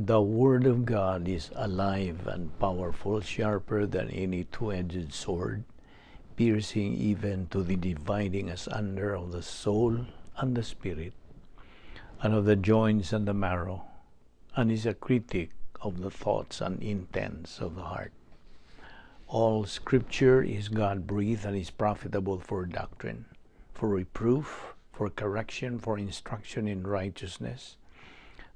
The Word of God is alive and powerful, sharper than any two-edged sword, piercing even to the dividing asunder of the soul and the spirit, and of the joints and the marrow, and is a critic of the thoughts and intents of the heart. All Scripture is God-breathed and is profitable for doctrine, for reproof, for correction, for instruction in righteousness,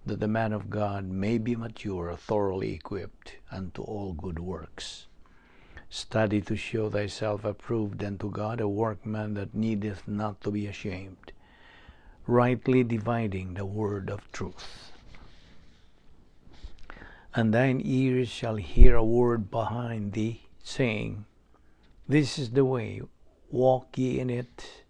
that the man of God may be mature, thoroughly equipped unto all good works. Study to show thyself approved unto God, a workman that needeth not to be ashamed, rightly dividing the word of truth. And thine ears shall hear a word behind thee, saying, This is the way, walk ye in it,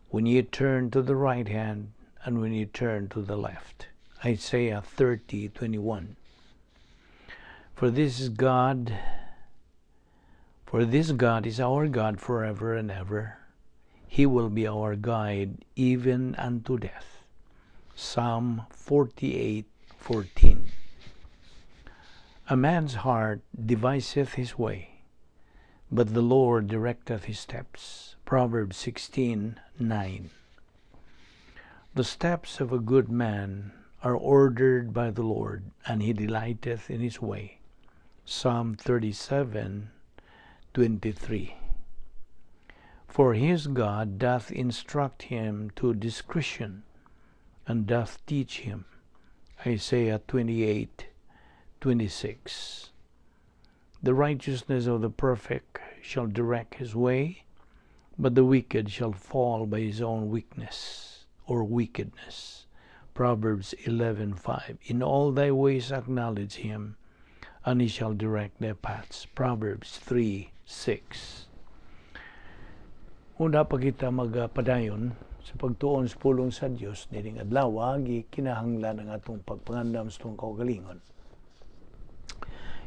when ye turn to the right hand, and when ye turn to the left. Isaiah 30:21. For this God is our God forever and ever. He will be our guide even unto death. Psalm 48:14. A man's heart deviseth his way, but the Lord directeth his steps. Proverbs 16:9. The steps of a good man are ordered by the Lord, and he delighteth in his way. Psalm 37:23. For his God doth instruct him to discretion, and doth teach him. Isaiah 28:26. The righteousness of the perfect shall direct his way, but the wicked shall fall by his own weakness or wickedness. Proverbs 11:5. In all thy ways acknowledge him, and he shall direct their paths. Proverbs 3:6. Una pa kita magpadayon sa pagtuon sa pulong sa Dios dining adlaw, kinahanglan ang atong pagpangandam sa atong kaugalingon.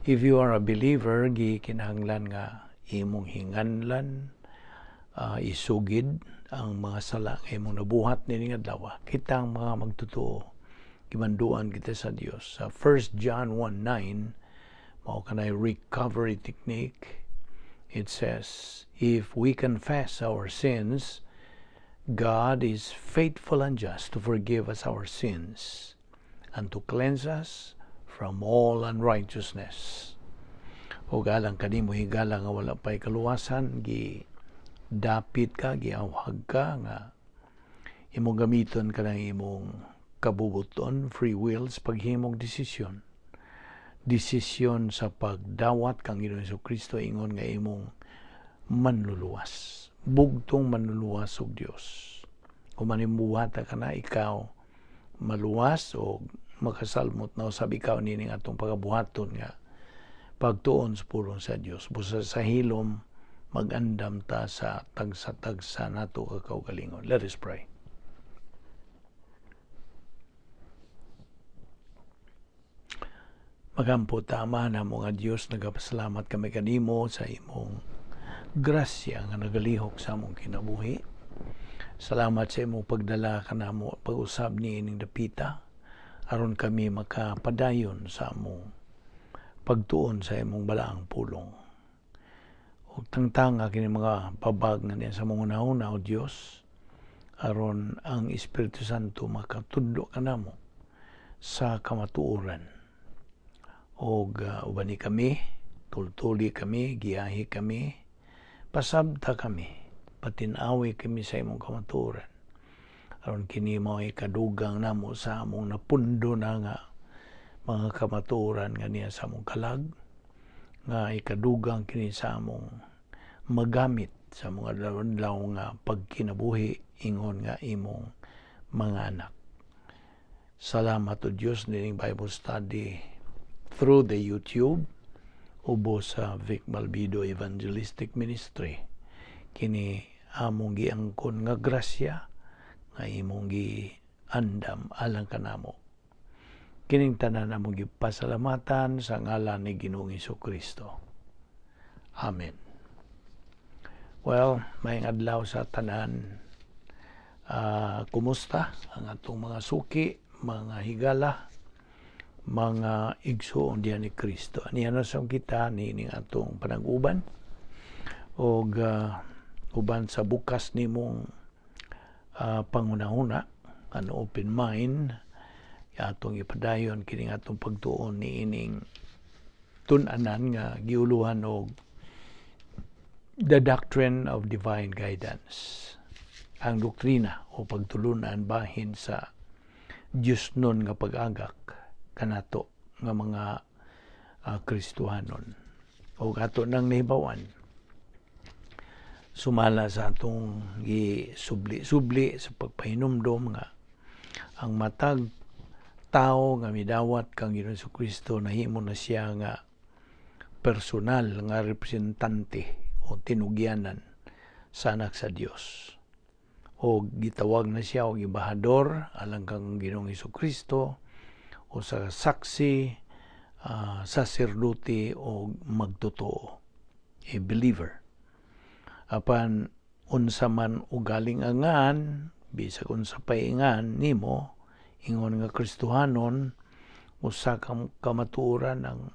If you are a believer, kinahanglan nga imong hinganlan, isugid ang mga sala nga imong nabuhat nining adlaw. Kita ang mga magtotoo, kimanduan kita sa Dios. Sa 1 John 1:9, mao kanay recovery technique. It says, if we confess our sins, God is faithful and just to forgive us our sins and to cleanse us from all unrighteousness. O galang kanimo higala nga wala pay kaluwasan, dapit ka, giawhag ka nga imong gamiton ka ng imong kabubuton, free will, sa paghimong desisyon sa pagdawat kang Ginoong Jesucristo ingon nga imong manluluwas, bugtong manluluwas og Dios. Kung manimbuhata ka na ikaw maluwas o makasalmot na usab ikaw nining atong pagabuhaton nga pagtuon sa pulong sa Dios. Busa sa hilom magandam ta sa tagsa-tagsa nato kakaugalingon. Let us pray. Magampo ta, Ama na mga Diyos, nagapasalamat kami kanimo sa imong grasya nga nagalihok sa among kinabuhi. Salamat sa imong pagdala kanamo pag-usab ni ining dapita aron kami makapadayon sa among pagtuon sa imong balaang pulong. O tangtanga kini mga babag nga niya sa mga una-una, O Diyos, aron ang Espiritu Santo makatudlo kanamo sa kamatuoran. O ubani kami, tultuli kami, giyahi kami, pasabta kami, patinawi kami sa imong kamatuoran. Aron kini mao ikadugang namo sa among napundo na nga mga kamatuoran nga niya sa among kalag, nga ikadugang kini sa among magamit sa mga adlaw nga pagkinabuhi ingon nga imong mga anak. Salamat o Diyos nining Bible study through the YouTube ubo sa Vic Balbido Evangelistic Ministry. Kini among giangkon nga grasya nga imong giandam alang kanamo. Kining tanan among gipasalamatan sa ngalan ni Ginoong Jesucristo. Amen. Well, mayong adlaw sa tanan. Kumusta ang atong mga suki, mga higala, mga igsoon diyan ni Kristo. Aniya na sa kita nining atong panag-uban o uban sa bukas nimong pangunahuna, an open mind, atong ipadayon kining atong pagtuon niining tun-anan nga giuluhan og the doctrine of divine guidance. Ang doktrina o pagtulunan bahin sa Diyos nun nga pag-agak kanato nga mga Kristohanon. O ato nang nahibawan, sumala sa atong gisubli-subli sa pagpahinumdom nga ang matag tao nga midawat kang Ginoong Jesucristo nahimo na siya nga personal nga representante o tinugyanan sa anak sa Dios. O gitawag na siya og embahador alang kang Ginoong Jesucristo o sa saksi, saserdote o magtotoo, a believer. Apan unsa man ugaling angan, bisag unsa paingan nimo, ingon nga Kristohanon, usa ka kamatuoran ang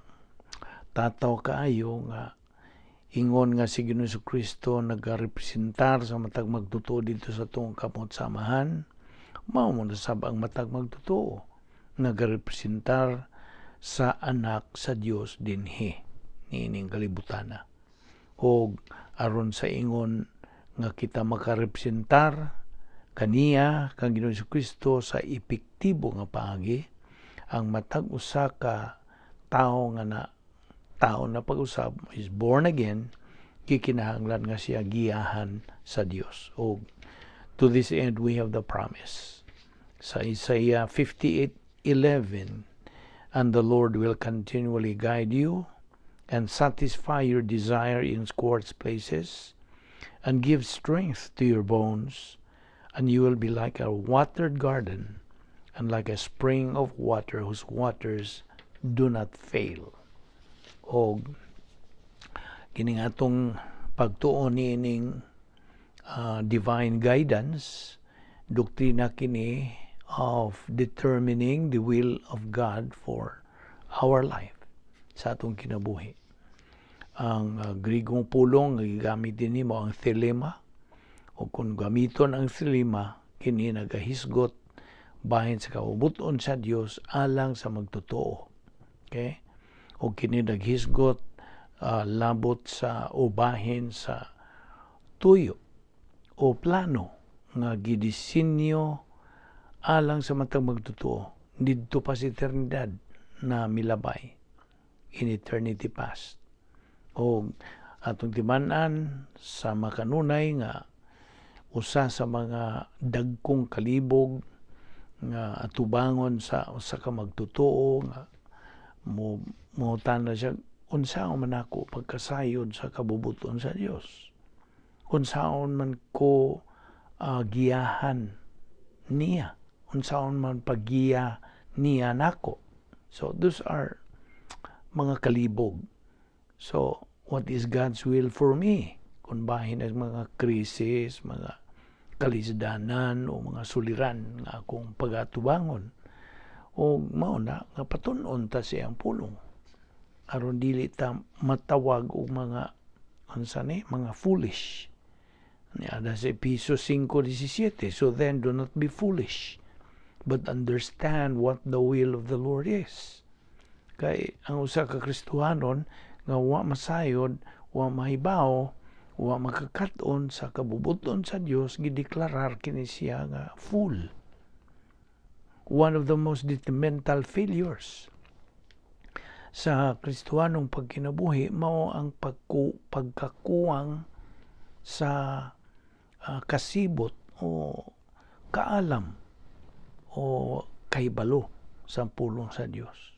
tataw kaayo nga ingon nga si Ginoong Jesucristo nagarepresentar sa matag magtotoo dito sa atong kamot samahan, mao mo nasab ang matag magtotoo nagarepresentar sa anak sa Dios dinhi niining kalibutana. O aron sa ingon nga kita makarepresentar kaniya kang Ginoong Jesucristo sa epektibo nga paagi, ang matag usa ka tao na pag-usab is born again, kikinahanglan nga siya giyahan sa Dios. O to this end we have the promise sa Isaiah 58:11, and the Lord will continually guide you and satisfy your desire in scorched places and give strength to your bones, and you will be like a watered garden and like a spring of water whose waters do not fail. O kining atong pagtuon niining divine guidance, doktrina kini of determining the will of God for our life sa atong kinabuhi. Ang Grigong pulong gigamit din nimo ang thelema, o kung gamiton ang thelema kini nagahisgot bahin sa kabubuton sa Dios alang sa magtotoo. Okay? O kini naghisgot labot sa ubahin sa tuyo o plano nga gidisenyo alang sa matang magtotoo didto pa sa eternidad na milabay in eternity past. O atong timan-an sa makanunay nga usa sa mga dagkong kalibog nga atubangon sa usa ka magtotoo nga mo tanda siya unsaon man ako pagkasayod sa kabubuton sa Dios, unsaon man ko giyahan niya, unsaon man paggiya niya nako. So those are mga kalibog. So what is God's will for me? Kung bahin ang mga krisis, mga kalisdanan o mga suliran nga akong pagatubangon, o mao na nga patun-on ta siyang pulong aron dili ta matawag og mga mga foolish. Niada sa Efesios 5:17, so then do not be foolish, but understand what the will of the Lord is. Kay ang usa ka Kristohanon nga wa masayod, wa mahibaw, wa makakat-on sa kabubuton sa Dios, gideklarar kini siya nga fool. One of the most detrimental failures sa Kristohanong pagkinabuhi mao ang pagkakuwang sa kasibot o kaalam o kahibalo sa pulong sa Dios.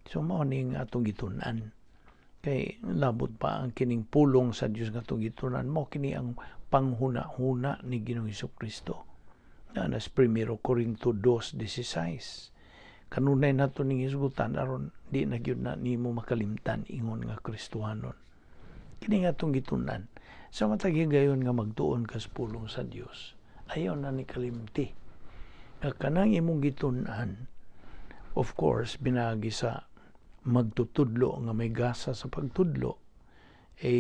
So mao ning atong gitun-an. Kay labot pa ang kining pulong sa Dios nga atong gitun-an mo kini ang panghuna-huna ni Ginoong Jesucristo. Nas 1 Corinto 2:16. Kanunay nato ning isgutan aron di na gyud na nimo makalimtan ingon nga Kristohanon. Kini nga atong gitun-an. Sa matag gayon nga magtuon kas pulong sa Dios, ayaw na ni kalimti. Nga kanang imong gitun-an of course, binagi sa magtutudlo nga may gasa sa pagtudlo, a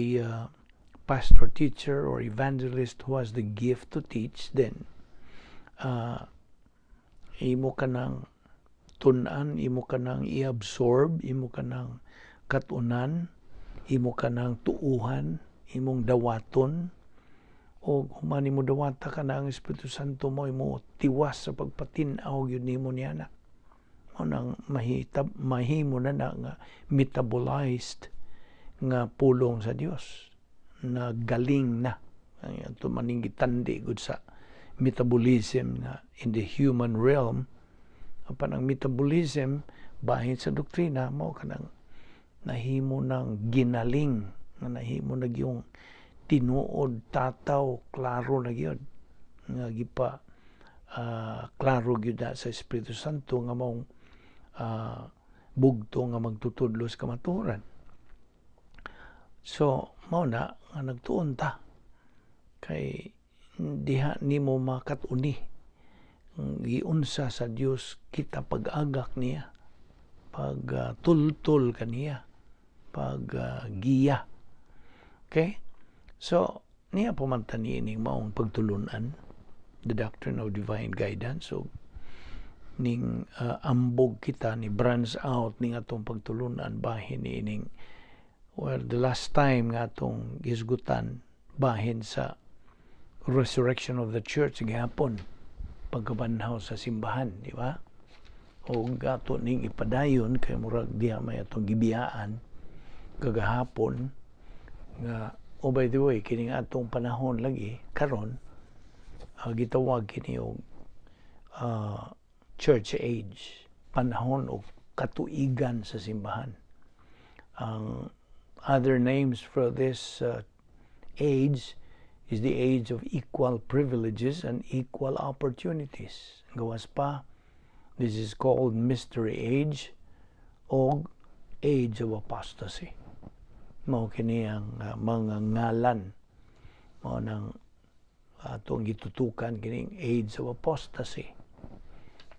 pastor, teacher, or evangelist who has the gift to teach, then imo ka nang tunan, imo ka nang i-absorb, imo ka nang katunan, imo ka nang tuuhan, imong dawaton, o human mo dawata ka na ang Espiritu Santo mo, imo tiwas sa pagpatinaw yun nimo niya na. O nang mahimo na nga metabolized nga pulong sa Dios na galing na ito maningitandi gud sa metabolism na in the human realm. Apan ang metabolism bahin sa doktrina mo kanang nahimo ng ginaling, na nahimo nag yung tinuod tataw klaro na gyud nga gipa klaro gyud sa Espiritu Santo nga mong bugto nga magtutudlo sa kamatuoran. So mao na nga nagtuon ta kay diha nimo makatuni giunsa sa Dios kita pag-agak niya, pag tultol kaniya, pag giya. Okay? So niya pamantan niining maong pagtulunan, the Doctrine of Divine Guidance. So ning ambog kita ni branch out ning atong pagtulunan bahin niining the last time nga atong gisgutan bahin sa resurrection of the church gihapon, pagkabanhaw sa simbahan, di ba? O gato ning ipadayon kay murag diha may atong gibiyaan kagahapon nga by the way kining atong panahon lagi karon gitawag kini og church age, panahon o katuigan sa simbahan. Ang other names for this age is the age of equal privileges and equal opportunities. Gawas pa, this is called mystery age o age of apostasy. Mao kini ang mga ngalan mao nang atong gitutukan kining age of apostasy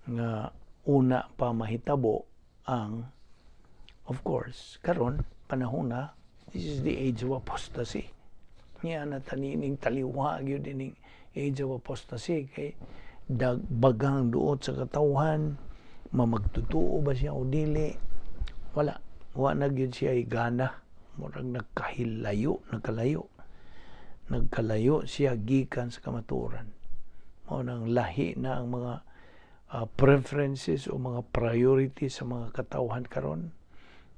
nga una pa mahitabo ang, of course, karon panahon na this is the age of apostasy. Niya na tanining taliwa gyud ining age of apostasy kay bagang duot sa katawhan, mamagtutuo ba siya o dili, wala na gyud siya igana, murag nagkalayo siya gikan sa kamatuoran. Mao nang lahi na ang mga preferences o mga priorities sa mga katawhan karon.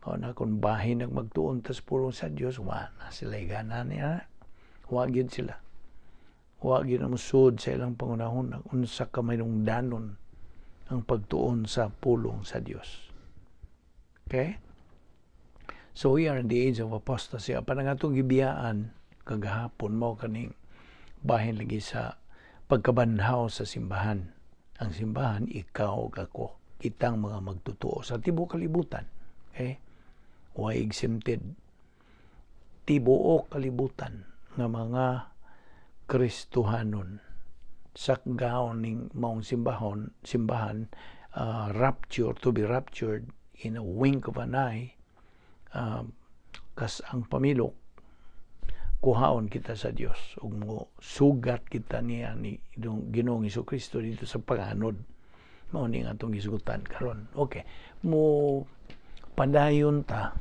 Mao na kung bahin magtuon tas pulong sa Dios, wa na sila igana niya. Wa gyud sila. Wa gyud musud sa ilang pangunahon unsa ka danon ang pagtuon sa pulong sa Dios. Okay? So we are in the age of apostasy. Apan ang atong gibiyaan kagahapon mao kaning bahin lagi sa pagkabanhaw sa simbahan. Ang simbahan, ikaw ug ako, kitang mga magtutuo sa tibuok kalibutan. Okay? Wa exempted. Tibuok kalibutan nga mga Kristohanon sakgaon ning maong simbahan rapture, to be raptured in a wink of an eye. Kas ang pamilok kuhaon kita sa Dios ug mo sugat kita niya ni Ginoong Hesukristo dito sa panganod. Mao ni atong gisgutan karon. Okay, mo padayon ta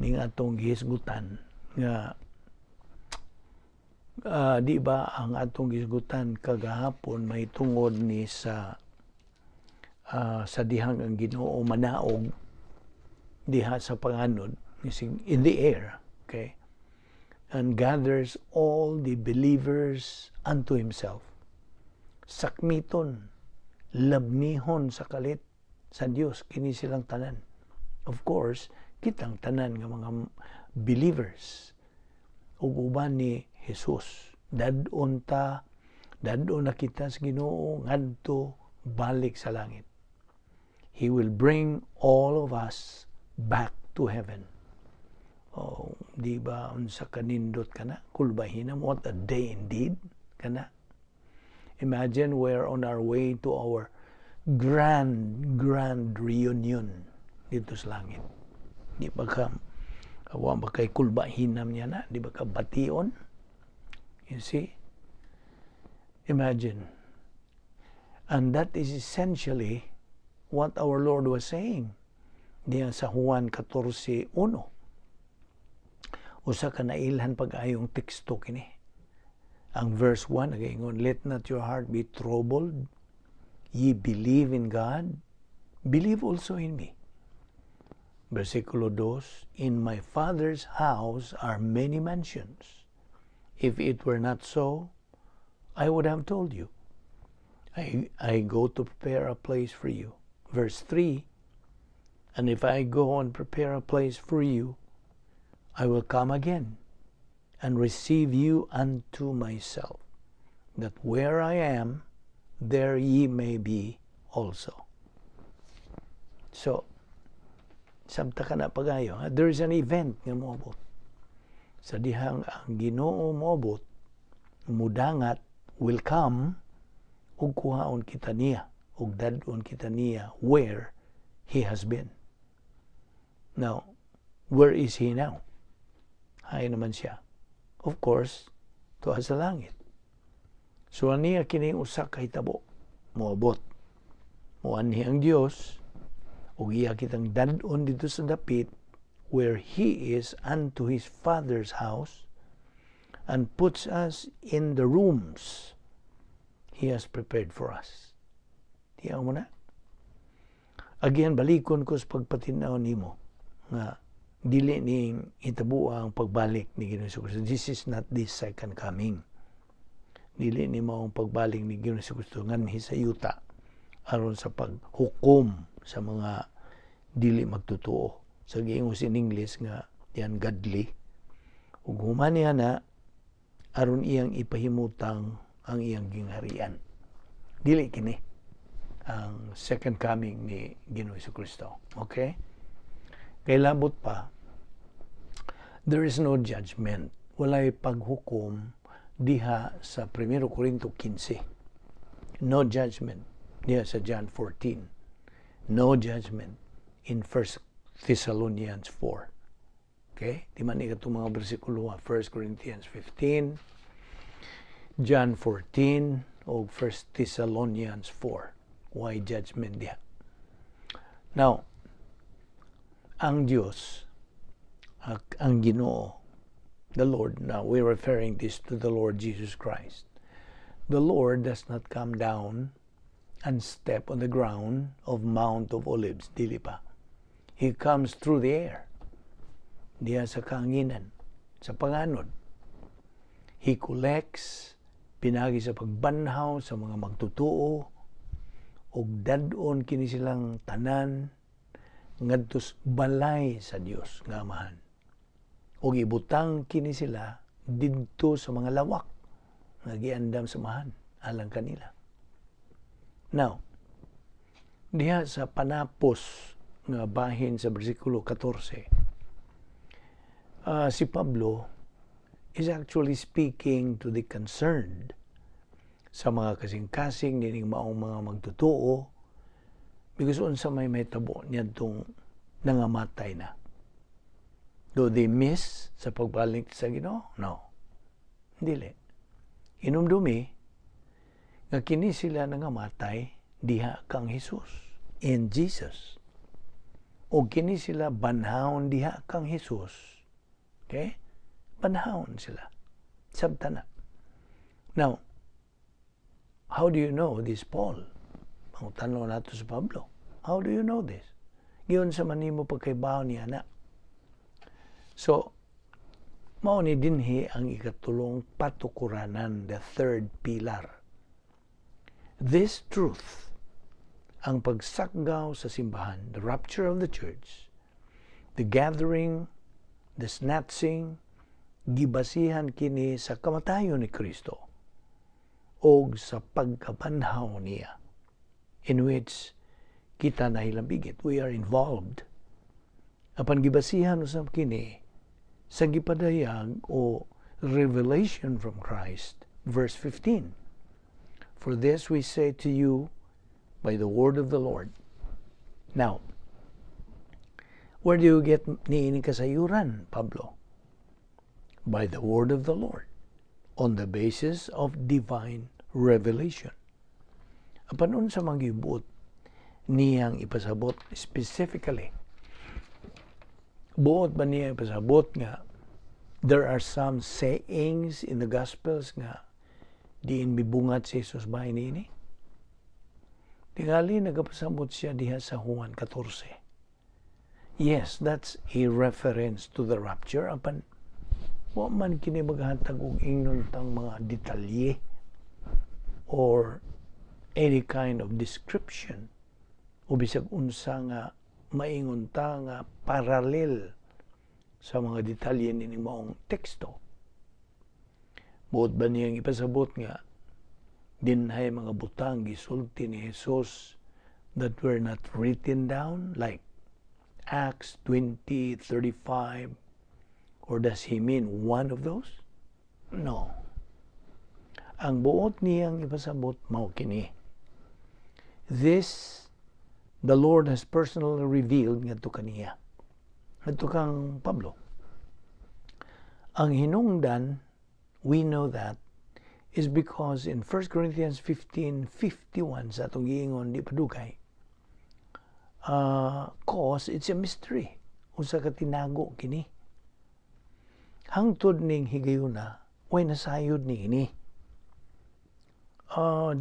ning atong gisgutan nga di ba ang atong gisgutan kagahapon may tungod ni sa dihang ang Ginoo manaog diha sa panganod in the air, okay, and gathers all the believers unto himself. Sakmiton, labnihon sa kalit sa Dios kini silang tanan. Of course, kitang tanan nga mga believers ug uban ni Jesus. Dadon na kita sa Ginoo ngadto balik sa langit. He will bring all of us back to heaven. Oh, di ba unsa kanindot kana? Kulbahinam, what a day indeed kana. Imagine we're on our way to our grand reunion dito sa langit. Di ba ka, awa ba kay kulba hinam niya na? Di ba ka bation? You see? Imagine. And that is essentially what our Lord was saying. Diyan sa Juan 14:1. Usa ka nailhan pag-ayong teksto kini. Ang verse 1 nagaingon, let not your heart be troubled. Ye believe in God, believe also in me. Versikulo 2, in my Father's house are many mansions. If it were not so, I would have told you. I go to prepare a place for you. Verse 3, and if I go and prepare a place for you, I will come again and receive you unto myself, that where I am, there ye may be also. So, sabta ka na pagayo. There is an event nga moabot. Sa dihang ang Ginoo moabot, mudangat, will come, ug kuhaon kita niya, ug dadon kita niya where He has been. Now, where is He now? Hay naman siya. Of course, tuwa sa langit. So, aniya kining usa ka hitabo, moabot. Muanhi ang Dios, ug iya kitang dadon dito sa dapit, where He is unto His Father's house, and puts us in the rooms He has prepared for us. Tiyaw mo na? Again, balikon ko sa pagpatinaw nimo nga dili ning hitabo ang pagbalik ni Ginoong Jesucristo. This is not the second coming. Dili ni mao ang pagbalik ni Ginoong Jesucristo nganhi sa yuta aron sa paghukom sa mga dili magtotoo. Sa giingos in English nga yan godly. Ug human niya na aron iyang ipahimutang ang iyang gingharian. Dili kini ang second coming ni Ginoong Jesucristo. Okay? Kay labot pa, there is no judgment. Walay paghukom diha sa 1 Corinto 15. No judgment diha sa John 14. No judgment in 1 Thessalonians 4. Okay? Di man itong mga bersikulo 1 Corinthians 15, John 14, o 1 Thessalonians 4. Why judgment diha? Now, ang Diyos, ang Ginoo, the Lord, now we're referring this to the Lord Jesus Christ. The Lord does not come down and step on the ground of Mount of Olives, dili pa. He comes through the air, diya sa kaanginan, sa panganod. He collects, pinagi sa pagbanhaw sa mga magtutuo, og dadon kini silang tanan, ngadtos balay sa Dios nga Amahan. O ibutang kini sila didto sa mga lawak nga giandam sa Amahan alang kanila. Now, diha sa panapos nga bahin sa bersikulo 14, si Pablo is actually speaking to the concerned sa mga kasing-kasing nining maong mga magtutuo. Because unsa may tabo niya itong nangamatay na. Do they miss sa pagbalik sa Ginoo? No. Dili. Inumdumi nga kini sila nangamatay diha kang Jesus. In Jesus. O kini sila banhaon diha kang Jesus. Okay? Banhaon sila. Sabta na. Now, how do you know this, Paul? Ang tanong nato sa Pablo. How do you know this? Giyon sa manimo pagkaibaw niya na. So, mao ni dinhi ang ikatulong patukuranan, the third pillar. This truth, ang pagsakgaw sa simbahan, the rapture of the church, the gathering, the snatching, gibasihan kini sa kamatayon ni Kristo o sa pagkabanhaw niya, in which kita nahilambigit. We are involved. Apan gibasihan usab kini sa gipadayag o revelation from Christ. Verse 15. For this we say to you by the word of the Lord. Now, where do you get niini kasayuran, Pablo? By the word of the Lord, on the basis of divine revelation. Apan sa manggibot niyang ipasabot specifically. Buot ba niya ipasabot nga there are some sayings in the Gospels nga diin mibungat si Jesus ba ini? Tingali nagapasabot siya diha sa Juan 14. Yes, that's a reference to the rapture. Apan, wa man kini maghatag og ingnon tang mga detalye or any kind of description o bisag unsa nga maingon ta nga parallel sa mga detalye nini maong teksto. Buot ba niyang ipasabot nga dinhay mga butang gisulti ni Jesus that were not written down, like Acts 20:35, or does he mean one of those? No. Ang buot niyang ipasabot mao kini. This the Lord has personally revealed ngadto kaniya. Ngadto kang Pablo. Ang hinungdan, we know that, is because in 1 Corinthians 15:51 sa atong giingon di padugay, cause it's a mystery. Usa ka tinago kini. Hangtod ning higayuna, way nasayod ni ini.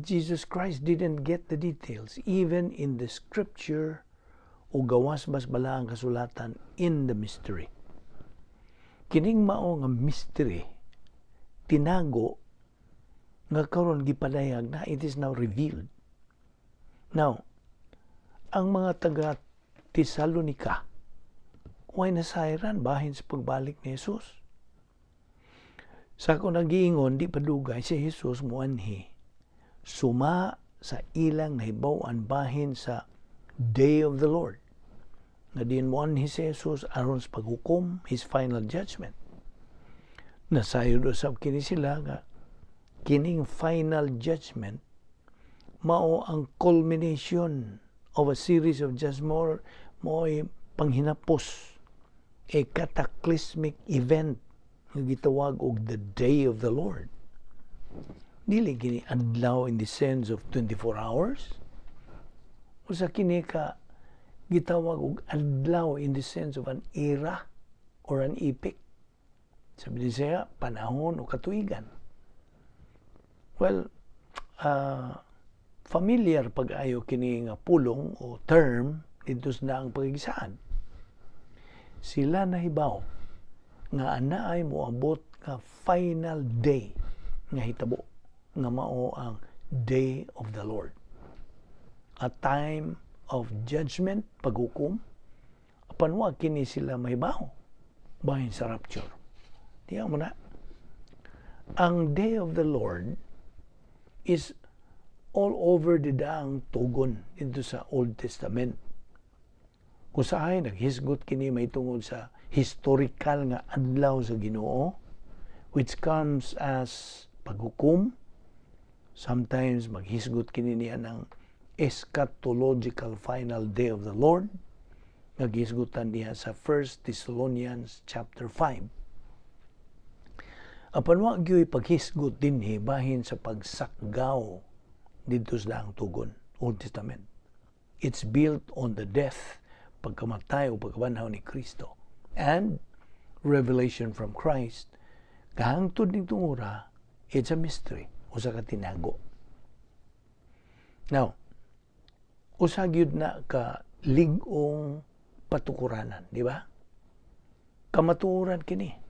Jesus Christ didn't get the details, even in the scripture o gawas bas bala ang kasulatan in the mystery. Kining mao nga mystery, tinago, nga karon gipadayag na it is now revealed. Now, ang mga taga Tesalonika, way nasayran bahin sa pagbalik ni Jesus. Sa akong nagiingon, di padugay si Jesus muanhi suma sa ilang nahibaw-an bahin sa Day of the Lord. Nga din muanhi si Jesus aron sa paghukom, his final judgment. Nasayod usab kini sila nga kining final judgment mao ang culmination of a series of judgment, mo ay panghinapos, a cataclysmic event nga gitawag og the Day of the Lord. Dili kini adlaw in the sense of 24 hours. Usa kini ka gitawag og adlaw in the sense of an era or an epoch. Sabi siya, panahon o katuigan. Well, familiar pag-ayo kini nga pulong o term dito na ang pagigisaan. Sila nahibaw nga anaay moabot nga final day nga hitabo nga mao ang Day of the Lord. A time of judgment, paghukom, apan wa kini sila mahibaw bahin sa rapture. Diya mo na. Ang Day of the Lord is all over the daang tugon dito sa Old Testament. Kung saan naghisgot kini may tungod sa historical nga adlaw sa Ginoo, which comes as paghukom. Sometimes maghisgot kini niya ng eschatological final day of the Lord. Naghisgutan niya sa 1 Thessalonians chapter 5. Apan wa gyud paghisgot dinhi bahin sa pagsakgaw dito sa daang tugon, Old Testament. It's built on the death, pagkamatay o pagkabanhaw ni Kristo, and revelation from Christ. Kahangtod ning tungura, it's a mystery, usa ka tinago. Now, usa gyud na ka lig-ong patukuranan, di ba? Kamatuoran kini.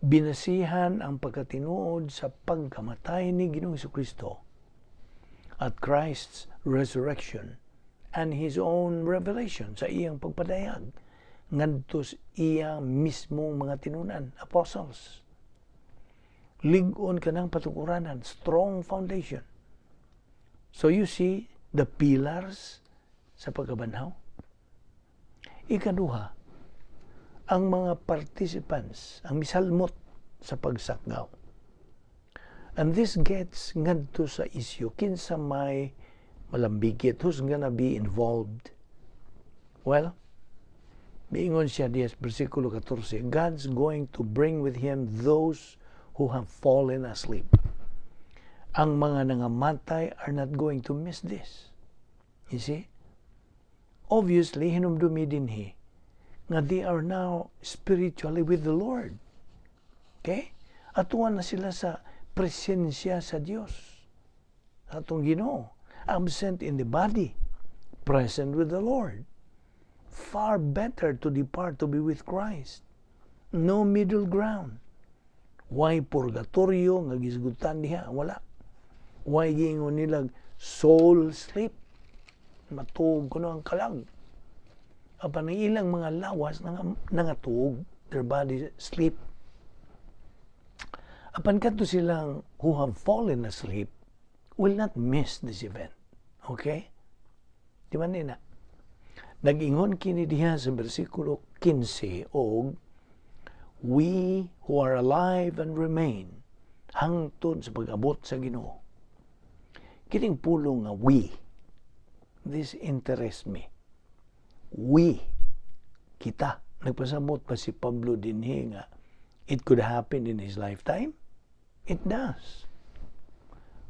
Binasihan ang pagkatinuod sa pagkamatay ni Ginoong Jesucristo at Christ's resurrection and His own revelation sa iyang pagpadayag ngadto sa iyang mismong mga tinunan, apostles. Lig-on kanang patukuranan, strong foundation. So you see the pillars sa pagkabanhaw. Ikaduha, ang mga participants, ang misalmot sa pagsakgaw. And this gets ngadto sa isyu kinsa may malambigit. Who's gonna be involved? Well, biingon siya dias versikulo 14, God's going to bring with Him those who have fallen asleep. Ang mga nangamatay are not going to miss this. You see? Obviously, hinumdumi dinhi nga they are now spiritually with the Lord. Okay? Atuan na sila sa presensya sa Dios. Sa atong Ginoo. Absent in the body, present with the Lord. Far better to depart to be with Christ. No middle ground. Why purgatorio nga gisgutan diha? Wala. Why gingon nila soul sleep? Matug kuno ang kalag. Apan ang ilang mga lawas nangatug, their body sleep. Apan kadto silang who have fallen asleep will not miss this event. Okay? Di ba nina? Nag-ingon kini diha sa bersikulo 15 og we who are alive and remain hangtod sa pag-abot sa Ginoo. Kining pulong nga we, this interests me. We, kita, nagpasabot pa si Pablo dinhi nga it could happen in his lifetime. It does.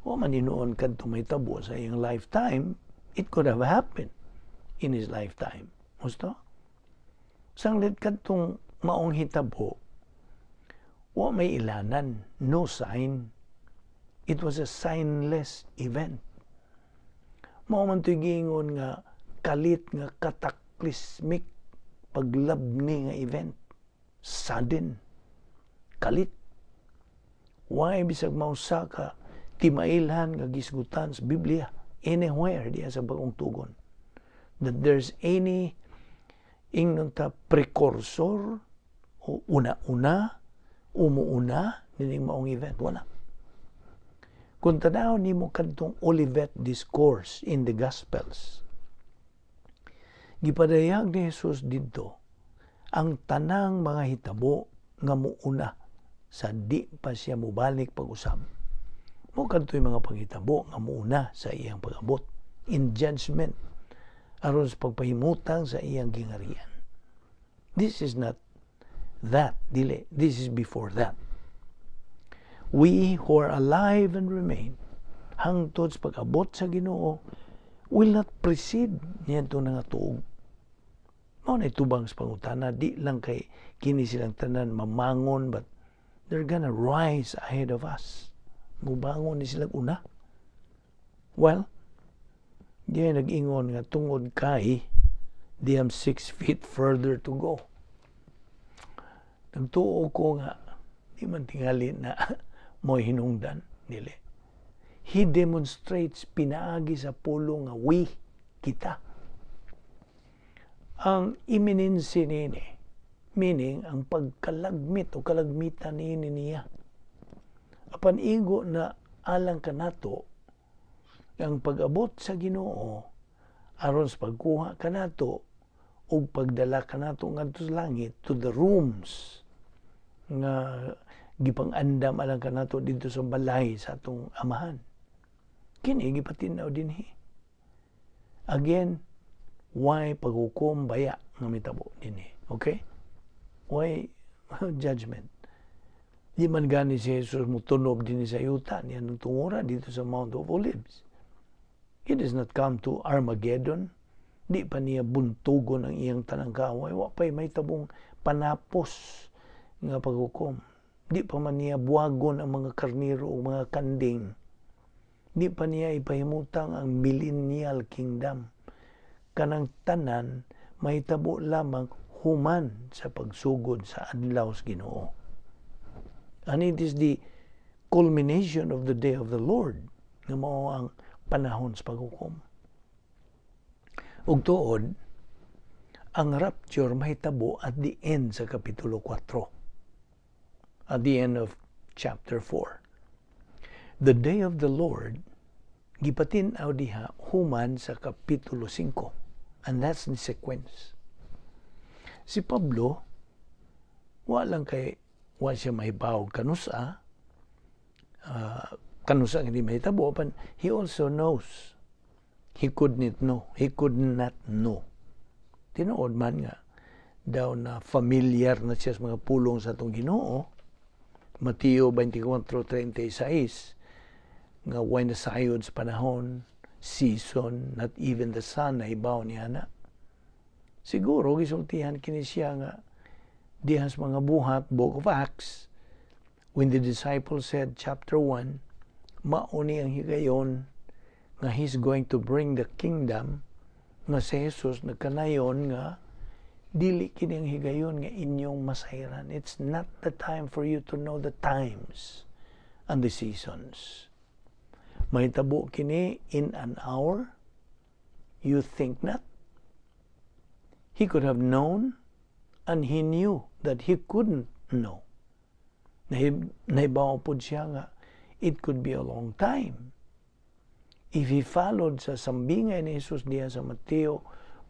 O maninuon kadto may tabo sa iyang lifetime, it could have happened in his lifetime. Gusto? Sanglit kadtong maong hitabo, wa may ilanan, no sign. It was a signless event. Mao man to'y gingon nga kalit nga cataclysmic paglabni nga event. Sudden. Kalit. Why bisag mausa ka timailhan nga gisgutan sa Biblia anywhere diya sa bagong tugon that there's any ingnon ta precursor o una-una umuuna nining maong event. Wala. Kung tanaw nimo kadtong Olivet Discourse in the Gospels, gipadayag ni Jesus didto ang tanang mga hitabo nga muuna sa di pa siya mubalik pag-usab. Mo kadtoy mga panghitabo nga muuna sa iyang pag-abot in judgment aron sa pagpahimutang sa iyang gingarian. This is not that, dili. This is before that. We who are alive and remain hangtod sa pag-abot sa Ginoo will not precede niyanto nga tuog. Mao na itubang sa pangutana, di lang kay kini silang tanan mamangon, but they're gonna rise ahead of us. Mubangon ni silang una. Well, diyan nag-ingon nga tungod kay they have 6 feet further to go. Nagtuo ko nga di man tingali na mo'y hinungdan, dili. He demonstrates pinaagi sa pulong nga we, kita. Ang imminency nini, meaning ang pagkalagmit o kalagmitan nini niya. Apan igo na alang kanato, ang pag-abot sa Ginoo aron sa pagkuha kanato o pagdala kanato ngadto sa langit to the rooms nga gipang-andam alang kanato dito sa balay sa atong amahan. Kini gipatinaw dinhi. Again, why paghukom baya nga mitabo dinhi? Okay? Why judgment? Di man gani si Jesus mutunob dinhi sa yuta niya ng tungura dito sa Mount of Olives. He does not come to Armageddon. Di pa niya buntugon ang iyang tanang kaway. Wa pa'y may tabong panapos nga paghukom. Di pa man niya buwagon ang mga karniro o mga kanding. Di pa niya ipahimutang ang millennial kingdom. Kanang tanan, may tabo lamang human sa pagsugod sa adlaw sa Ginoo. And it is the culmination of the day of the Lord nga mao ang panahon sa paghukom. Ug tuod, ang rapture mahitabo at the end sa Kapitulo 4. At the end of chapter 4. The day of the Lord, gipatin-aw diha human sa Kapitulo 5. And that's the sequence. Si Pablo, walang wa siya mahibaw kanusa, kanusa hindi mahitabo, but he also knows He could not know. He could not know. Tinuod man nga, daw na familiar na siya sa mga pulong sa itong Ginoo. Mateo 24:36, nga when nasayod sa panahon, season, not even the sun na ibaw niya na. Siguro, gisultihan kini siya nga, dihas mga buhat, Book of Acts, when the disciples said, chapter 1, mauni ang higayon, nga He's going to bring the kingdom, nga si Jesus nagkanayon nga, dili kini ang higayon nga inyong masayran. It's not the time for you to know the times and the seasons. Mahitabo kini in an hour? You think not? He could have known, and He knew that He couldn't know. Nahibaw po siya nga, it could be a long time. If He followed sa sambingay ni Jesus diya sa Mateo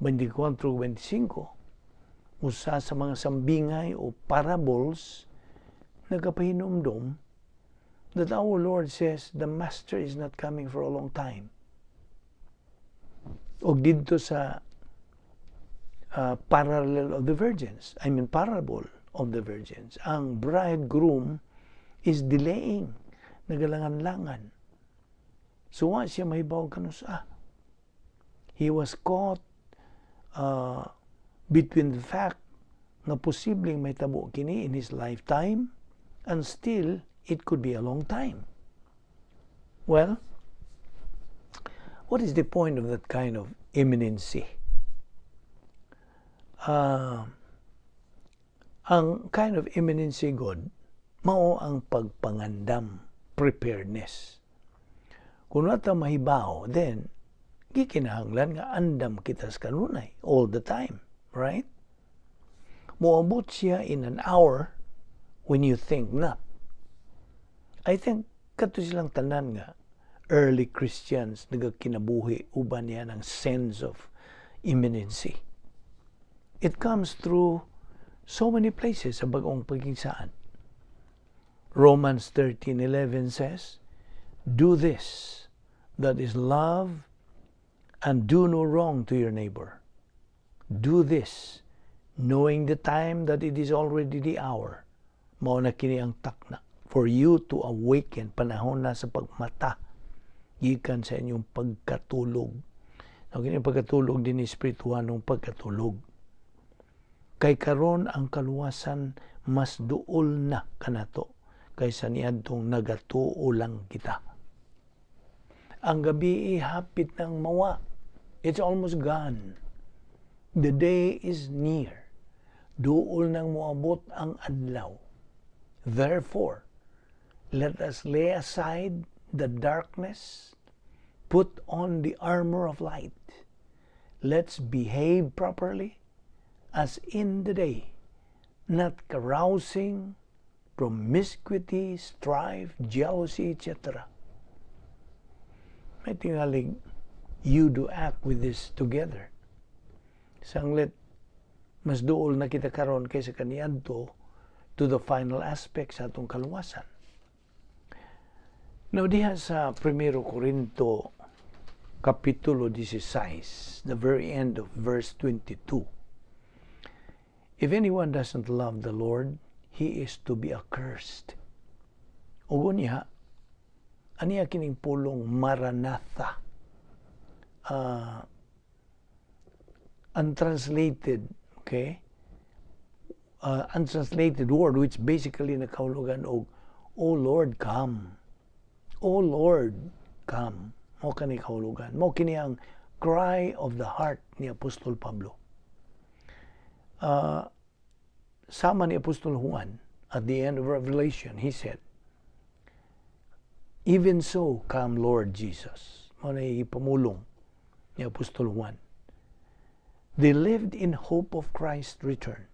24:25, usa sa mga sambingay o parables, nagapahinumdum that our Lord says, the Master is not coming for a long time. O dito sa parable of the virgins, ang bridegroom is delaying, nagalangan-langan. So wa siya mahibaw kanus, he was caught between the fact na posibleng may tabo kini in his lifetime and still it could be a long time. Well, what is the point of that kind of imminency? Ang kind of imminency, God, mao ang pagpangandam, preparedness. Kung wala mahibaw, then, gikinahanglan nga andam kita sa kanunay all the time, right? Moabot siya in an hour when you think not. I think, kato silang tanan nga, early Christians nagakinabuhi uban niya ng sense of imminency. It comes through so many places sa bagong pagingsaan. Romans 13:11 says, do this, that is love, and do no wrong to your neighbor. Do this, knowing the time that it is already the hour. Mao na kini ang takna for you to awaken, panahon na sa pagmata, gikan sa inyong pagkatulog. Kini pagkatulog din espirituhanong pagkatulog. Kay karon ang kaluwasan mas duol na kanato kaysa niadtong nagatuo lang kita. Ang gabi hapit ng mawa. It's almost gone. The day is near. Duol nang moabot ang adlaw. Therefore, let us lay aside the darkness, put on the armor of light. Let's behave properly as in the day, not carousing, promiscuity, strife, jealousy, etc. May tingaling, you do act with this together. Sanglit, mas duol na kita karon kaysa kaniadto to the final aspects sa atong kaluwasan. Now, diha sa 1 Corinto, Kapitulo 16, the very end of verse 22. If anyone doesn't love the Lord, he is to be accursed. Ugo niya, aniya kining pulong Maranatha. Untranslated, okay? Untranslated word, which basically nakahulugan og, O Lord, come. O Lord, come. Mo kani kahulugan. Mo kini ang cry of the heart ni Apostol Pablo. Sama ni Apostol Juan, at the end of Revelation, he said, even so, come Lord Jesus. Mo na ipamulong ni Apostol Juan. They lived in hope of Christ's return.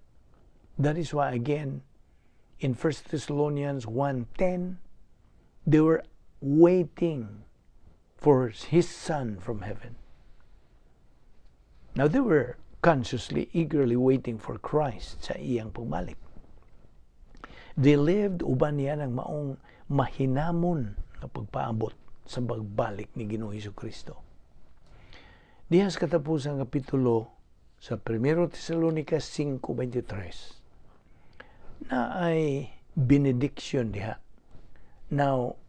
That is why, again, in 1 Thessalonians 1:10, they were waiting for His Son from heaven. Now, they were consciously, eagerly waiting for Christ sa iyang pagbalik. They lived uban niya ng maong mahinamon na pagpaabot sa pagbalik ni Ginoong Hesukristo. Diha sa katapusang kapitulo sa 1 Tesalonica 5:23 na ay benediction diha. Now,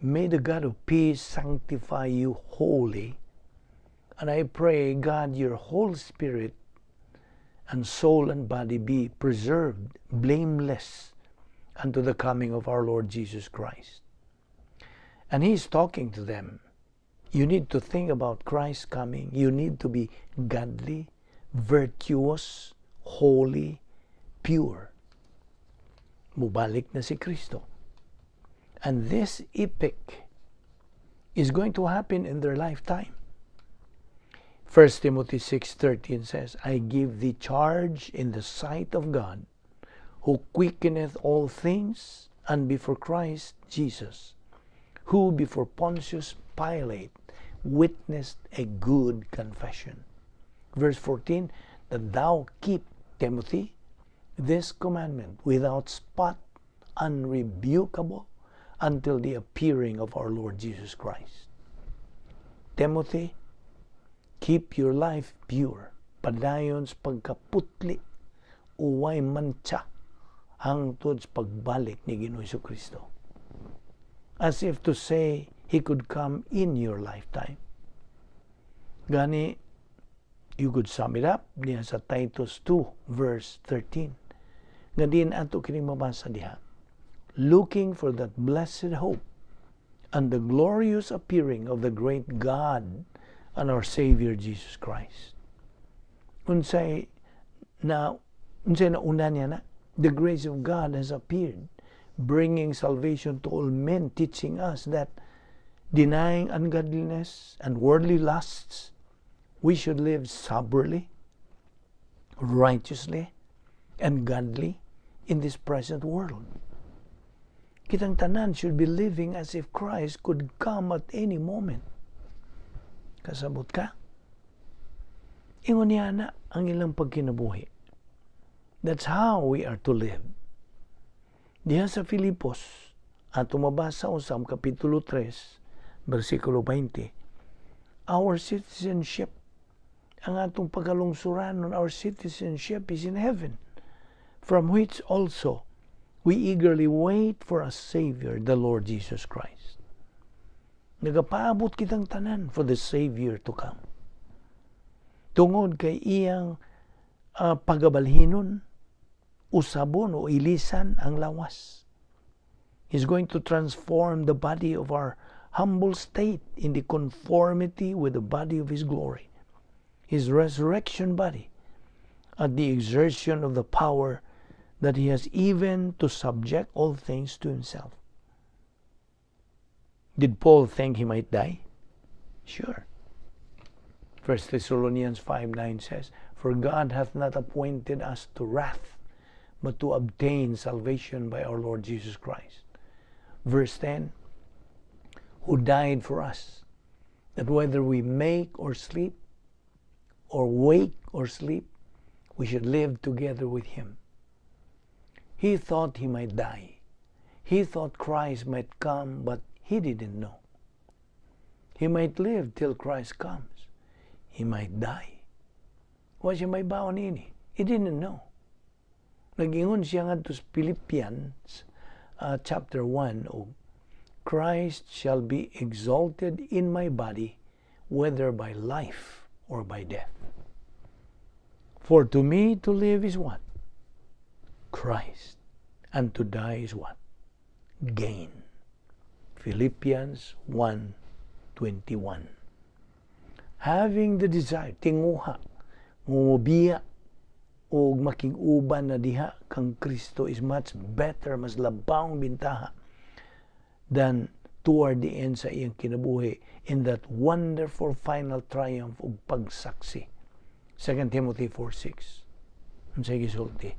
may the God of peace sanctify you wholly, and I pray, God, your whole spirit and soul and body be preserved blameless unto the coming of our Lord Jesus Christ. And He's talking to them. You need to think about Christ coming. You need to be godly, virtuous, holy, pure. Mubalik na si Kristo. And this epic is going to happen in their lifetime. 1 Timothy 6:13 says, I give thee charge in the sight of God, who quickeneth all things, and before Christ Jesus, who before Pontius Pilate witnessed a good confession. Verse 14, that thou keep, Timothy, this commandment without spot, unrebukable, until the appearing of our Lord Jesus Christ. Timothy, keep your life pure, padayon sa pagkaputli, uway mancha, hangtod sa pagbalik ni Ginoong Jesucristo. As if to say, He could come in your lifetime. Gani, you could sum it up diha sa Titus 2, verse 13. Nga din ato kining mabasa diha. Looking for that blessed hope and the glorious appearing of the great God and our Savior Jesus Christ. Unsay na una niya na, the grace of God has appeared, bringing salvation to all men, teaching us that denying ungodliness and worldly lusts, we should live soberly, righteously, and godly in this present world. Kitang tanan should be living as if Christ could come at any moment. Kasabot ka? Ingon niya na ang ilang pagkinabuhi. That's how we are to live. Diha sa Filipos, ato mabasa usam kapitulo 3, versikulo 20, our citizenship, ang atong pagkalungsuran, our citizenship is in heaven, from which also we eagerly wait for a Savior, the Lord Jesus Christ. Nagapaabot kitang tanan for the Savior to come. Tungod kay iyang pagabalhinon, usabon o ilisan ang lawas. He's going to transform the body of our humble state in the conformity with the body of His glory, His resurrection body, at the exertion of the power that He has even to subject all things to Himself. Did Paul think he might die? Sure. 1 Thessalonians 5:9 says, For God hath not appointed us to wrath, but to obtain salvation by our Lord Jesus Christ. Verse 10, who died for us, that whether we make or sleep, or wake or sleep, we should live together with Him. He thought He might die. He thought Christ might come, but He didn't know. He might live till Christ comes. He might die. Wa siya may baon ini. He didn't know. Nag-ingon siya nga to Philippians chapter 1, Christ shall be exalted in my body, whether by life or by death. For to me to live is what? Christ. And to die is what? Gain. Philippians 1:21. Having the desire, tinguha, ngumubiya, o making-uban na diha kang Kristo is much better, mas labang bintaha than toward the end sa iyang kinabuhi in that wonderful final triumph of pagsaksi. 2 Timothy 4:6. Unsay gisulti?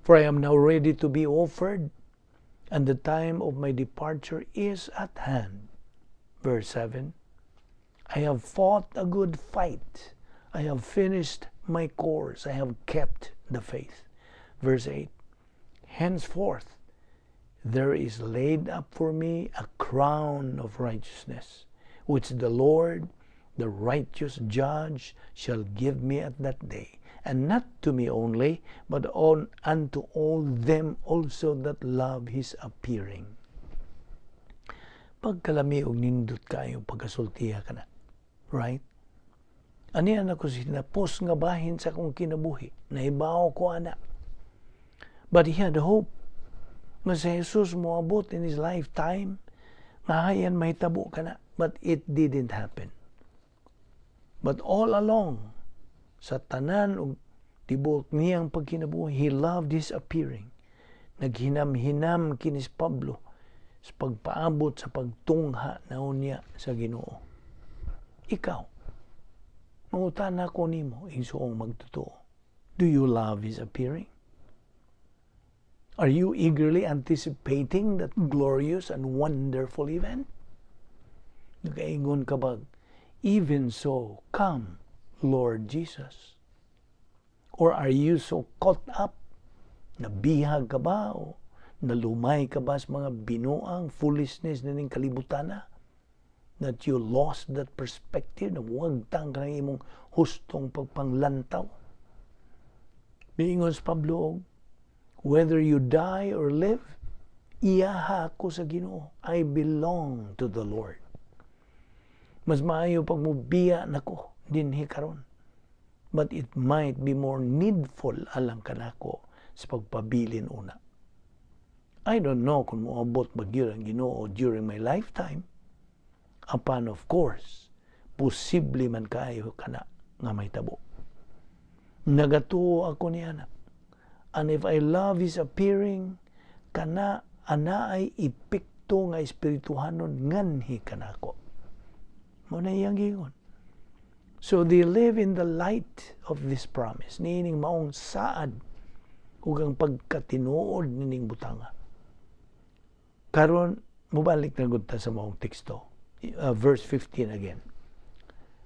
For I am now ready to be offered, and the time of my departure is at hand. Verse 7. I have fought a good fight. I have finished my course. I have kept the faith. Verse 8. Henceforth, there is laid up for me a crown of righteousness, which the Lord, The righteous judge shall give me at that day, and not to me only, but unto all them also that love his appearing. Pagkalami og nindot kayo pagkasultiha ka na. Right? Aniyan ako sinapos nga bahin sa akong kinabuhi. Naibaw ko ana. But he had hope. Nga si Jesus moabot in his lifetime, nga hayan mahitabo ka na. But it didn't happen. But all along, sa tanan og tibok niyang pagkinabuhi, he loved his appearing. Naghinam-hinam kinis Pablo sa pagpaabot sa pagtungha na unya sa Ginoo. Ikaw, mangutan ako nimo, igsuong magtotoo. Do you love his appearing? Are you eagerly anticipating that glorious and wonderful event? Nagaingon ka ba, even so, come, Lord Jesus? Or are you so caught up, nabihag ka ba o nalumay ka ba sa mga binuang foolishness na ning kalibutan na? That you lost that perspective na huwag tang ka ng imong hustong pagpanglantaw. Miingon sa Pablo, whether you die or live, iyaha ko sa Ginoo. I belong to the Lord. Mas maayo pag mubiya nako dinhi karon. But it might be more needful alang kanako sa pagpabilin una. I don't know kung moabot ba gyud ang Ginoo during my lifetime. Apan of course, posible man kayo kana nga may tabo. Nagatuo ako ni anak. And if I love his appearing, kana ana ay epekto nga espirituhanon nganhi kanako. Mo na iyang gingon. So they live in the light of this promise. Nining maong saad ug ang pagkatinuod nining butanga. Karon mobalik na gud ta sa maong teksto. Verse 15 again.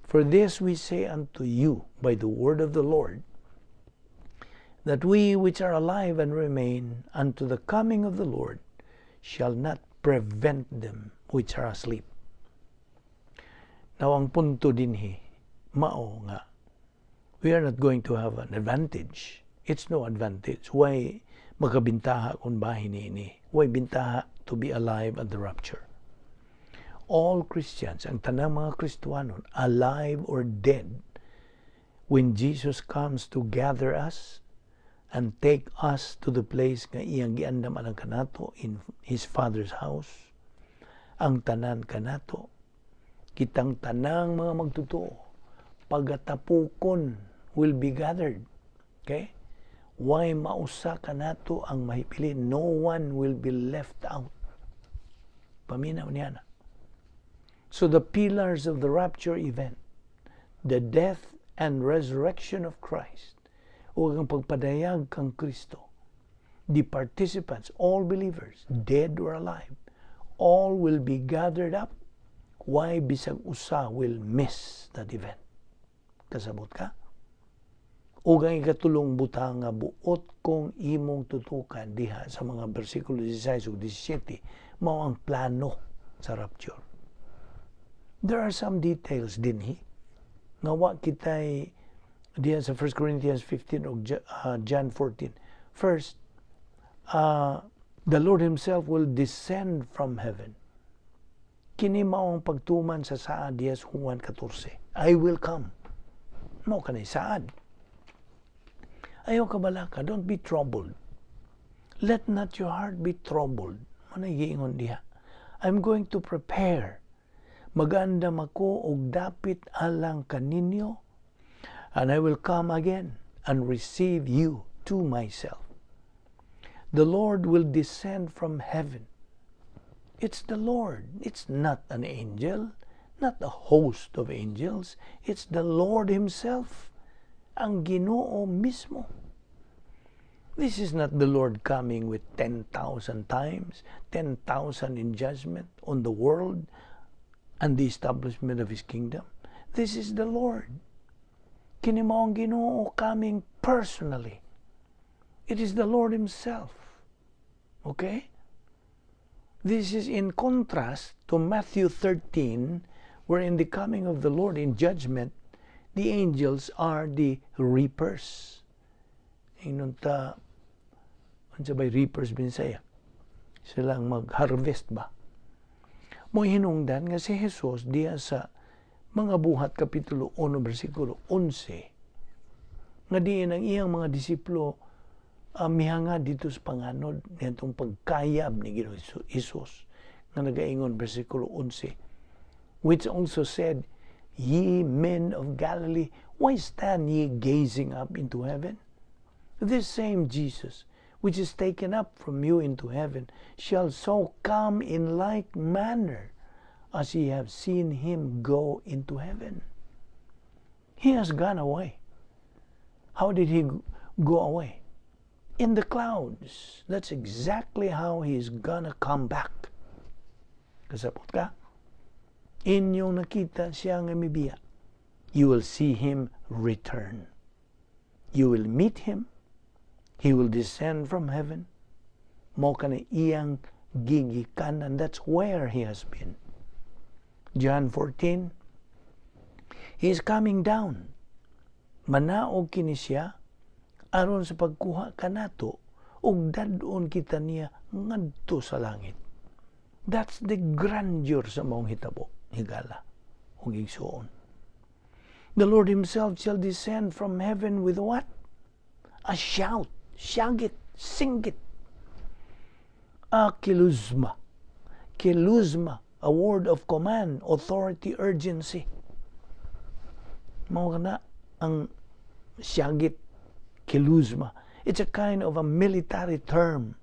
For this we say unto you by the word of the Lord, that we which are alive and remain unto the coming of the Lord shall not prevent them which are asleep. Now, ang punto dinhi, mao nga, we are not going to have an advantage. It's no advantage. Why magabintaha kung bahin ini? Why bintaha to be alive at the rapture? All Christians, ang tanang mga Kristiyanon, alive or dead, when Jesus comes to gather us and take us to the place nga iyang giandam alang kanato in his Father's house, ang tanan kanato, kitang tanang mga magtotoo, pagatapukon will be gathered. Okay? Why mausa kanato ang mahipili? No one will be left out. Paminaw niya na. So the pillars of the rapture event, the death and resurrection of Christ, o ang pagpadayag kang Kristo, the participants, all believers, dead or alive, all will be gathered up. Why bisag usa will miss that event? Kasabot ka? O ang ikatulong butang nga buot kong imong tutukan diha sa mga versikulo 16 ug 17, mao ang plano sa rapture. There are some details dinhi nga wa kitay diyan sa 1 Corinthians 15 o John 14. First, the Lord himself will descend from heaven. Kini mao ang pagtuman sa saad diya sa Juan 14. I will come. Mao kanay saad. Ayaw kabalaka, don't be troubled. Let not your heart be troubled. Manay giingon diha. I'm going to prepare. Magandam ako og dapit alang kaninyo, and I will come again and receive you to myself. The Lord will descend from heaven. It's the Lord. It's not an angel, not a host of angels. It's the Lord himself, ang Ginoo mismo. This is not the Lord coming with 10,000 times, 10,000 in judgment on the world and the establishment of his kingdom. This is the Lord. Kini mao ang Ginoo coming personally. It is the Lord himself. Okay? This is in contrast to Matthew 13, where in the coming of the Lord in judgment, the angels are the reapers. Inunta, ano sabay reapers Bisaya? Silang mag-harvest ba? Mo hinungdan nga si Jesus diya sa mga buhat kapitulo 1 versikulo 11 nga diin ang iyang mga disipulo mihanga dito sa panganod nitong pagkayab ni Ginoong Jesus nga nagaingon versikulo 11, which also said, "Ye men of Galilee, why stand ye gazing up into heaven? This same Jesus, which is taken up from you into heaven, shall so come in like manner as ye have seen him go into heaven." He has gone away. How did he go away? In the clouds. That's exactly how he's gonna come back. Kasabot ka? Inyong nakita siya nga mibiya. You will see him return. You will meet him. He will descend from heaven. Mo ka na iyang gigikan, and that's where he has been. John 14, he is coming down. Manaog kini siya aron sa pagkuha kanato ug dadon kita niya ngadto sa langit. That's the grandeur sa maong hitabo, higala ug igsuon. The Lord himself shall descend from heaven with what? A shout, shagit, singit. A kiluzma. Kiluzma, a word of command, authority, urgency. Mao kana ang shagit, kiluzma. It's a kind of a military term.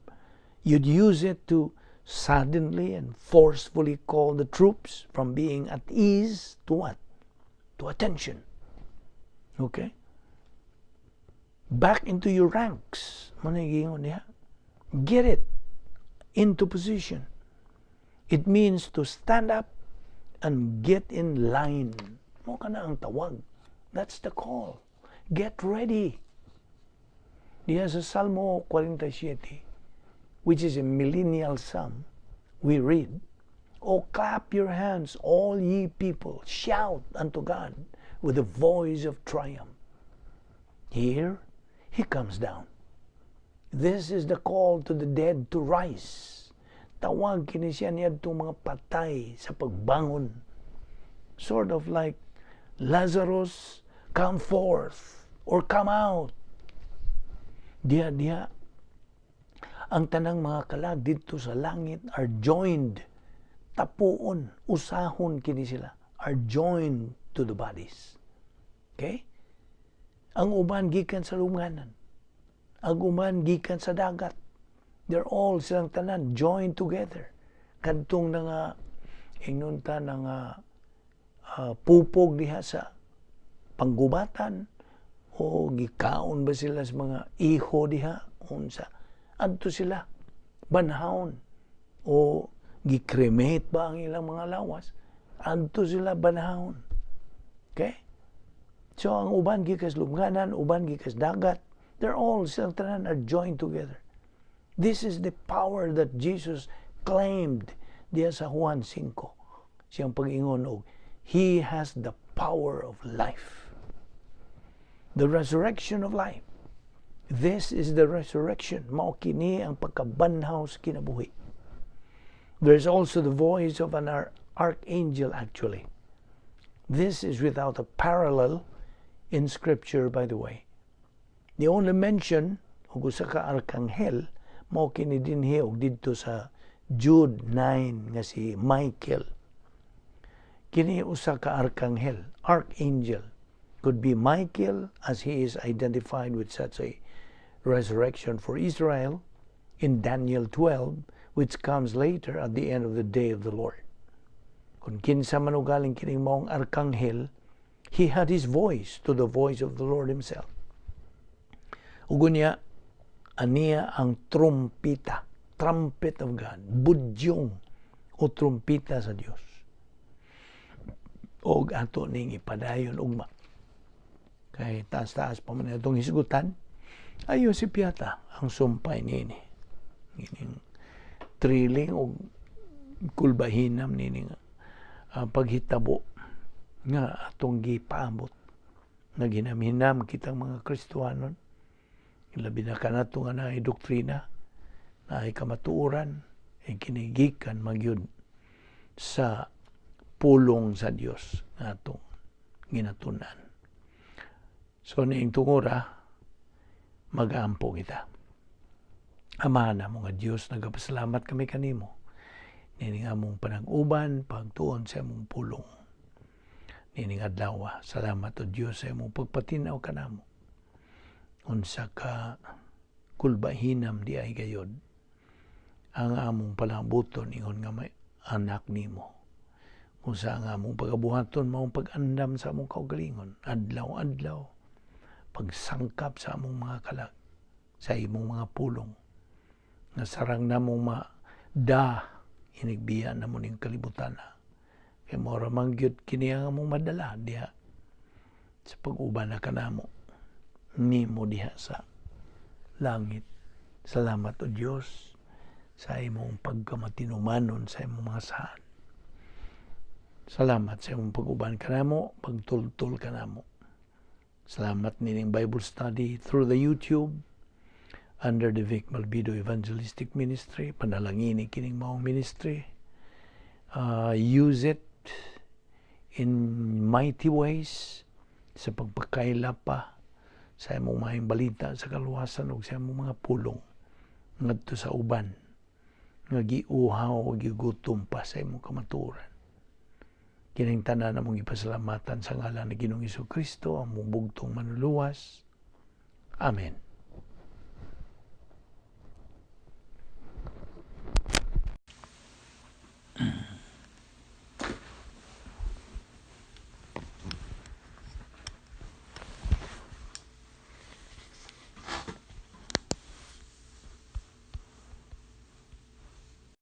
You'd use it to suddenly and forcefully call the troops from being at ease to what? To attention. Okay? Back into your ranks. Manigingon niya. Get it into position. It means to stand up and get in line. Mo ka na ang tawag. That's the call. Get ready. Diya sa Salmo 47, which is a millennial psalm, we read, "O clap your hands, all ye people, shout unto God with a voice of triumph." Here, he comes down. This is the call to the dead to rise. Tawag kini siya niadtong mga patay sa pagbangon. Sort of like, Lazarus, come forth or come out. Diya, ang tanang mga kalag dito sa langit are joined. Tapuon, usahon kini sila. Are joined to the bodies. Okay? Ang uban gikan sa lunganan. Ang uban gikan sa dagat. They're all silang tanan joined together. Kadtong nga inunta nga pupog diha sa panggubatan o gikaon ba sila sa mga iho diha unsa adto sila banhaon o gikremate ba ang ilang mga lawas adto sila banhaon. Okay? So ang uban gikas lubnganan, uban gikas dagat, they're all silang tanan are joined together. This is the power that Jesus claimed diya sa Juan 5. Siyang pag-ingon og he has the power of life. The resurrection of life. This is the resurrection. Mao kini ang pagkabanhaw sa kinabuhi. There's also the voice of an archangel actually. This is without a parallel in Scripture, by the way. The only mention og usa ka arkanghel mao kini dinhi og didto sa Jude 9 nga si Michael. Kini usa ka arkanghel, archangel. Could be Michael as he is identified with such a resurrection for Israel in Daniel 12, which comes later at the end of the day of the Lord. Kung kinsa man ugaling kining maong arkanghel, he had his voice to the voice of the Lord himself. Ugo niya, aniya ang trumpita, trumpet of God, budyong o trumpita sa Dios. Og ato ning ipadayon ugma. Kay taas-taas pa man itong hisgutan, ayo si Piyata ang sumpay nini. Nining thrilling o kulbahinam nining paghitabo nga atong gipaabot nga ginamhinam kitang mga Kristiyanon, labi na kanato nga naay doktrina, naay kamatuoran, ay kinigikan magyud sa pulong sa Dios nga atong ginatunan. So niing tungora, mag-aampo kita. Amahan na mga Diyos, nagapasalamat kami kanimo. Nining among panag-uban, pagtuon sa among pulong. Nining adlaw, salamat o Diyos sa among pagpatinaw kanamo. Unsa ka kulbahinam di ay gayod. Ang among palabuton ingon nga may anak nimo. Unsa ang among pagabuhaton maong pag-andam sa among kaugalingon. Adlaw-adlaw. Pagsangkap sa among mga kalag. Sa imong mga pulong. Nga sarang namong inigbiya na mo ning kalibutan na. Kaya mora mangyud kini ang among madala diha sa pag-uban na kanamo nimo diha sa langit. Salamat o Dios sa imong pagkamatinumanon sa imong mga saan. Salamat sa imong pag-uban kanamo, pagtultol kanamo. Salamat nining Bible study through the YouTube under the Balbido Evangelistic Ministry. Panalangin kining maong ministry. Use it in mighty ways sa pagpakaila pa sa imong mahing balita sa kaluwasan ug sa imong mga pulong ngadto sa uban nga giuhaw o gigutom pa sa imong kamatuoran. Kining tanan namong ipasalamatan sa ngalan ni Ginoong Hesukristo, among bugtong manluluwas. Amen.